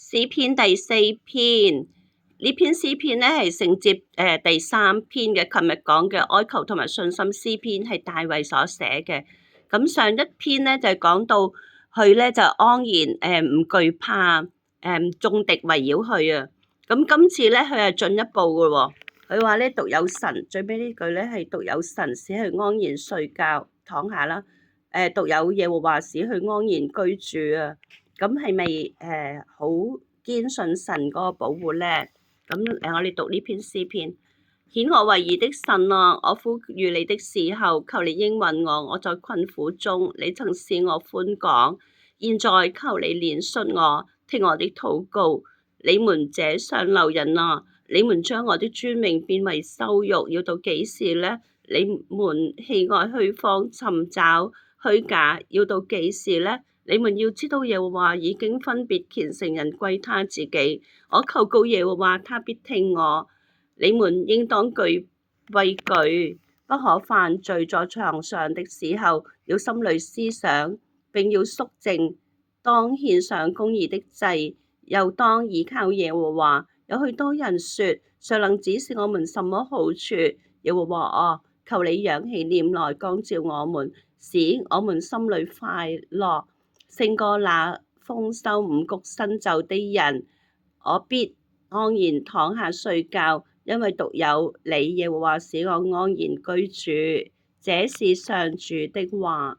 詩篇第4篇，呢篇詩篇咧係承接第3篇嘅，琴日講嘅哀求同埋信心詩篇係大衛所寫嘅。咁上一篇咧就係講到佢咧就安然唔懼怕眾敵圍繞佢啊。咁今次咧佢係進一步嘅喎，佢話咧獨有神，最尾呢句咧係獨有神使佢安然睡覺躺下啦。獨有耶和華使佢安然居住啊。咁係咪好堅信神嗰個保護咧？咁我哋讀呢篇詩篇，顯我為義的神啊！我呼籲你的時候，求你應允我。我在困苦中，你曾使我寬廣。現在求你憐恤我，聽我的禱告。你們這上流人啊，你們將我的尊名變為羞辱，要到幾時呢？你們喜愛虛謊，尋找虛假，要到幾時呢？你們要知道耶和華已經分別虔誠人歸他自己。我求告耶和華，他必聽我。你們應當畏懼，不可犯罪。在床上的時候，要心裏思想，並要肅靜。當獻上公義的祭，又當倚靠耶和華。有許多人說，誰能指示我們什麼好處？耶和華啊，求你仰起臉來光照我們，使我們心裏快樂，勝過那豐收五穀新酒的人。我必安然躺下睡覺，因為獨有你耶和華使我安然居住。這是上主的話。